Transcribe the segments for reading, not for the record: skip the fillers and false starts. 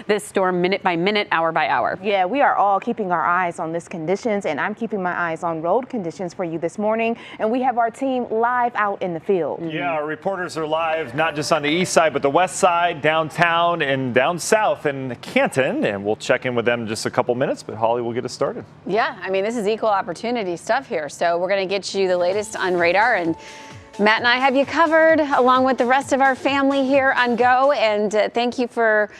this storm minute by minute, hour by hour. Yeah, we are all keeping our eyes on this conditions, and I'm keeping my eyes on road conditions for you this morning. And we have our team live out in the field. Yeah, our reporters are live, not just on the east side, but the west side, downtown, and down south in Canton. And we'll check in with them in just a couple minutes, but Holly will get us started. Yeah, I mean, this is equal opportunity stuff here. So we're going to get you the latest on radar, and Matt and I have you covered along with the rest of our family here on Go. And thank you for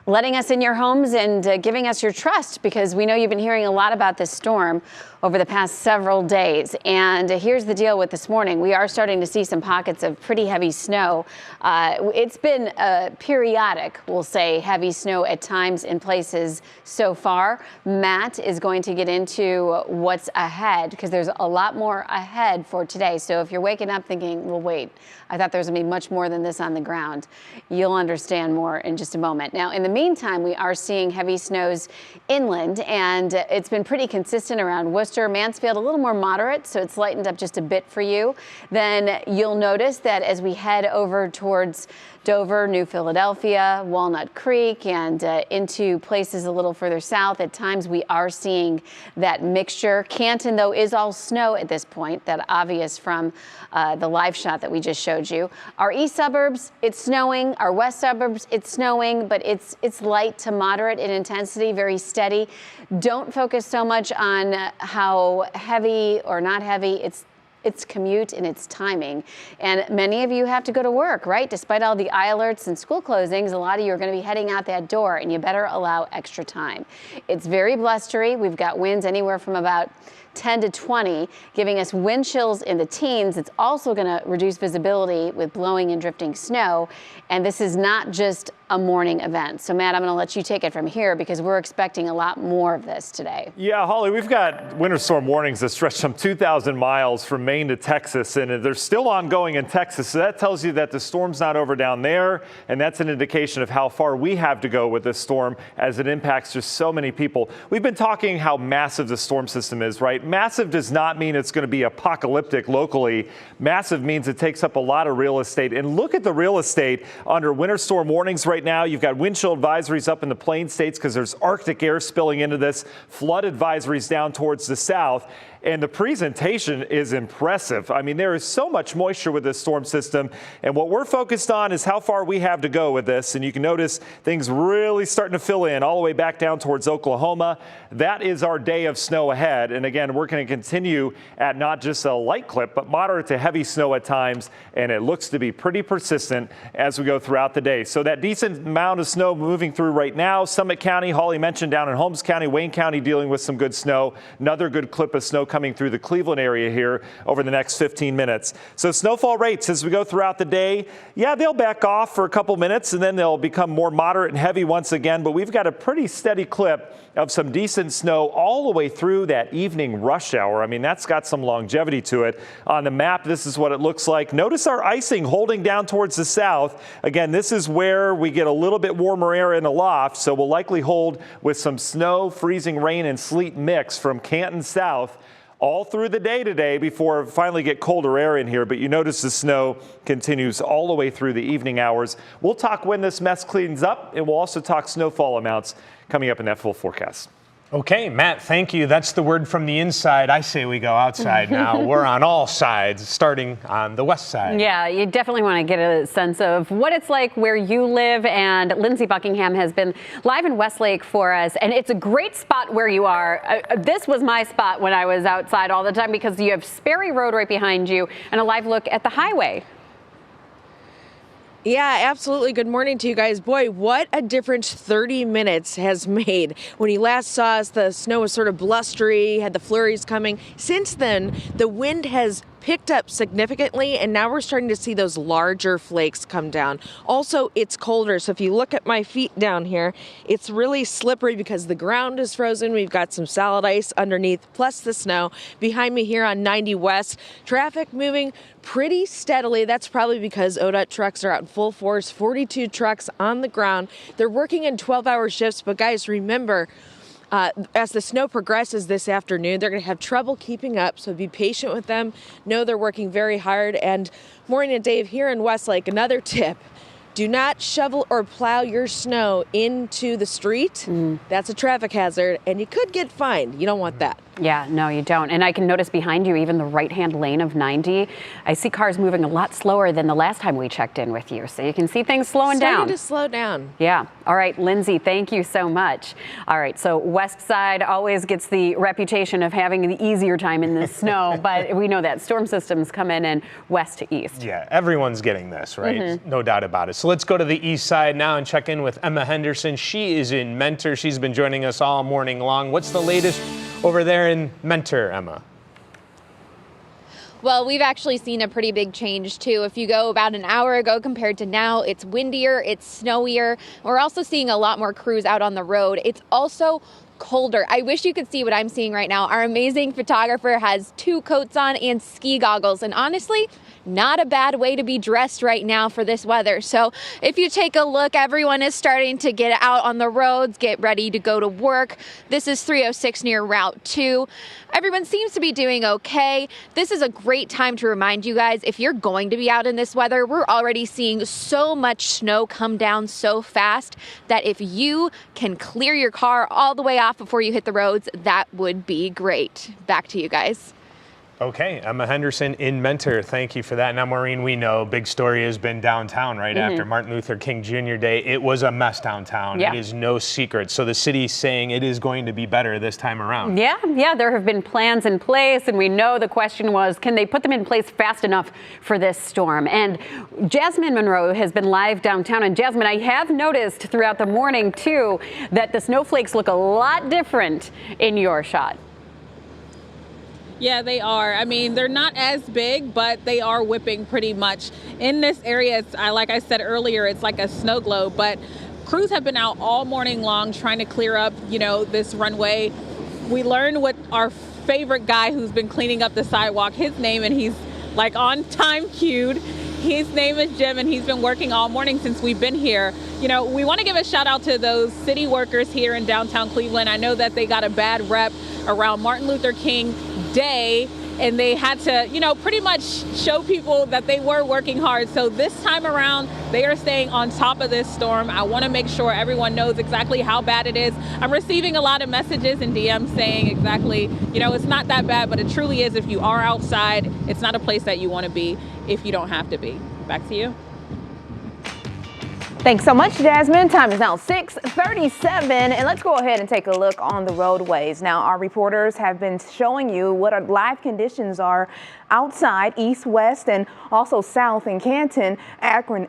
letting us in your homes and giving us your trust, because we know you've been hearing a lot about this storm over the past several days. And here's the deal with this morning. We are starting to see some pockets of pretty heavy snow. It's been periodic, we'll say, heavy snow at times in places so far. Matt is going to get into what's ahead, because there's a lot more ahead for today. So if you're waking up thinking, well, wait, I thought there was going to be much more than this on the ground, you'll understand more in just a moment. Now, in the meantime, we are seeing heavy snows inland, and it's been pretty consistent around Worcester, Mansfield, a little more moderate, so it's lightened up just a bit for you. Then you'll notice that as we head over towards Dover, New Philadelphia, Walnut Creek, and into places a little further south, at times we are seeing that mixture. Canton, though, is all snow at this point, that obvious from the live shot that we just showed you. Our east suburbs, it's snowing. Our west suburbs, it's snowing, but it's light to moderate in intensity, very steady. Don't focus so much on how heavy or not heavy. It's commute and it's timing. And many of you have to go to work, right? Despite all the eye alerts and school closings, a lot of you are going to be heading out that door, and you better allow extra time. It's very blustery. We've got winds anywhere from about 10 to 20, giving us wind chills in the teens. It's also going to reduce visibility with blowing and drifting snow. And this is not just a morning event. So Matt, I'm going to let you take it from here, because we're expecting a lot more of this today. Yeah, Holly, we've got winter storm warnings that stretch some 2,000 miles from Maine to Texas, and they're still ongoing in Texas. So that tells you that the storm's not over down there, and that's an indication of how far we have to go with this storm as it impacts just so many people. We've been talking how massive the storm system is, right? Massive does not mean it's going to be apocalyptic locally. Massive means it takes up a lot of real estate. And look at the real estate under winter storm warnings right now. You've got wind chill advisories up in the Plain States because there's Arctic air spilling into this, flood advisories down towards the south. And the presentation is impressive. I mean, there is so much moisture with this storm system. And what we're focused on is how far we have to go with this. And you can notice things really starting to fill in all the way back down towards Oklahoma. That is our day of snow ahead. And again, we're going to continue at not just a light clip, but moderate to heavy snow at times. And it looks to be pretty persistent as we go throughout the day. So that decent amount of snow moving through right now. Summit County, Holly mentioned down in Holmes County, Wayne County dealing with some good snow. Another good clip of snow coming through the Cleveland area here over the next 15 minutes. So snowfall rates as we go throughout the day, yeah, they'll back off for a couple minutes and then they'll become more moderate and heavy once again. But we've got a pretty steady clip of some decent snow all the way through that evening rush hour. I mean, that's got some longevity to it. On the map, this is what it looks like. Notice our icing holding down towards the south. Again, this is where we get a little bit warmer air in the loft, so we'll likely hold with some snow, freezing rain, and sleet mix from Canton south all through the day today before we finally get colder air in here. But you notice the snow continues all the way through the evening hours. We'll talk when this mess cleans up, and we'll also talk snowfall amounts coming up in that full forecast. Okay, Matt, thank you. That's the word from the inside. I say we go outside now. We're on all sides, starting on the west side. Yeah, you definitely want to get a sense of what it's like where you live. And Lindsey Buckingham has been live in Westlake for us. And it's a great spot where you are. This was my spot when I was outside all the time, because you have Sperry Road right behind you and a live look at the highway. Yeah, absolutely. Good morning to you guys. Boy, what a difference 30 minutes has made. When you last saw us, the snow was sort of blustery, had the flurries coming. Since then, the wind has picked up significantly, and now we're starting to see those larger flakes come down. Also, it's colder, so if you look at my feet down here, it's really slippery because the ground is frozen. We've got some solid ice underneath, plus the snow. Behind me here on 90 West, traffic moving pretty steadily. That's probably because ODOT trucks are out in full force, 42 trucks on the ground. They're working in 12-hour shifts, but guys, remember, as the snow progresses this afternoon, they're going to have trouble keeping up, so be patient with them. Know they're working very hard. And Maureen and Dave here in Westlake, another tip. Do not shovel or plow your snow into the street. That's a traffic hazard, and you could get fined. You don't want that. Yeah, no, you don't. And I can notice behind you, even the right-hand lane of 90, I see cars moving a lot slower than the last time we checked in with you. So you can see things slowing down. Starting to slow down. Yeah. All right, Lindsay, thank you so much. All right, so West Side always gets the reputation of having the easier time in the snow, but we know that storm systems come in west to east. Yeah, everyone's getting this, right? No doubt about it. So let's go to the east side now and check in with Emma Henderson. She is in Mentor. She's been joining us all morning long. What's the latest over there in Mentor, Emma? Well, we've actually seen a pretty big change too. If you go about an hour ago compared to now, it's windier, it's snowier. We're also seeing a lot more crews out on the road. It's also colder. I wish you could see what I'm seeing right now. Our amazing photographer has 2 coats on and ski goggles, and honestly, not a bad way to be dressed right now for this weather. So if you take a look, everyone is starting to get out on the roads, get ready to go to work. This is 306 near Route 2. Everyone seems to be doing okay. This is a great time to remind you guys, if you're going to be out in this weather, we're already seeing so much snow come down so fast that if you can clear your car all the way off before you hit the roads, that would be great. Back to you guys. Okay, Emma Henderson in Mentor. Thank you for that. Now, Maureen, we know big story has been downtown right after Martin Luther King Jr. Day. It was a mess downtown. Yeah. It is no secret. So the city's saying it is going to be better this time around. Yeah, there have been plans in place, and we know the question was, can they put them in place fast enough for this storm? And Jasmine Monroe has been live downtown. And Jasmine, I have noticed throughout the morning, too, that the snowflakes look a lot different in your shot. Yeah, they are. I mean, they're not as big, but they are whipping pretty much. In this area, it's, like I said earlier, it's like a snow globe, but crews have been out all morning long trying to clear up, this runway. We learned what our favorite guy who's been cleaning up the sidewalk, his name, and he's like on time cued. His name is Jim, and he's been working all morning since we've been here. We want to give a shout out to those city workers here in downtown Cleveland. I know that they got a bad rep around Martin Luther King Day, and they had to, pretty much show people that they were working hard. So this time around, they are staying on top of this storm. I want to make sure everyone knows exactly how bad it is. I'm receiving a lot of messages and DMs saying exactly, it's not that bad, but it truly is. If you are outside, it's not a place that you want to be if you don't have to be. Back to you. Thanks so much, Jasmine. Time is now 6:37, and let's go ahead and take a look on the roadways. Now, our reporters have been showing you what our live conditions are outside, east, west, and also south in Canton, Akron.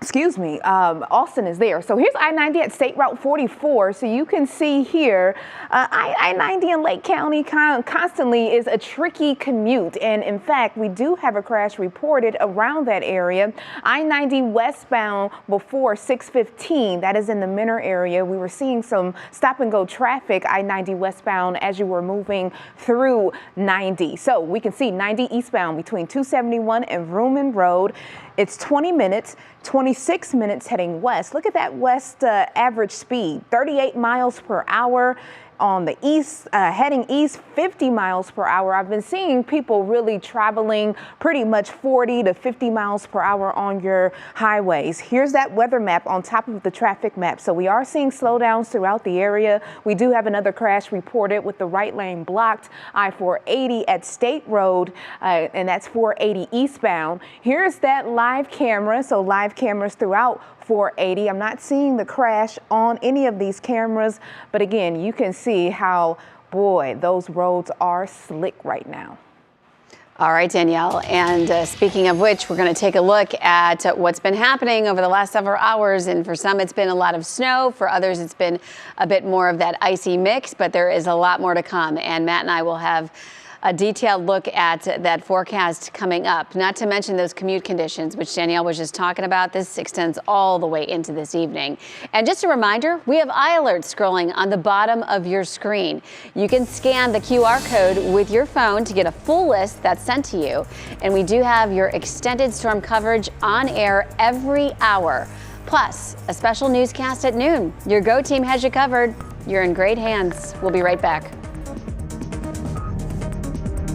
Austin is there. So here's I-90 at State Route 44. So you can see here, I-90 in Lake County constantly is a tricky commute. And in fact, we do have a crash reported around that area. I-90 westbound before 615, that is in the Mentor area. We were seeing some stop and go traffic, I-90 westbound as you were moving through 90. So we can see 90 eastbound between 271 and Vrooman Road. It's 20 minutes, 26 minutes heading west. Look at that west average speed, 38 miles per hour. On the east, heading east, 50 miles per hour. I've been seeing people really traveling pretty much 40 to 50 miles per hour on your highways. Here's that weather map on top of the traffic map. So we are seeing slowdowns throughout the area. We do have another crash reported with the right lane blocked, I-480 at State Road, and that's 480 eastbound. Here's that live camera. So live cameras throughout 480. I'm not seeing the crash on any of these cameras, but again, you can see how, boy, those roads are slick right now. All right, Danielle. And speaking of which, we're going to take a look at what's been happening over the last several hours. And for some, it's been a lot of snow. For others, it's been a bit more of that icy mix, but there is a lot more to come. And Matt and I will have a detailed look at that forecast coming up, not to mention those commute conditions, which Danielle was just talking about. This extends all the way into this evening. And just a reminder, we have iAlerts scrolling on the bottom of your screen. You can scan the QR code with your phone to get a full list that's sent to you. And we do have your extended storm coverage on air every hour. Plus, a special newscast at noon. Your Go team has you covered. You're in great hands. We'll be right back.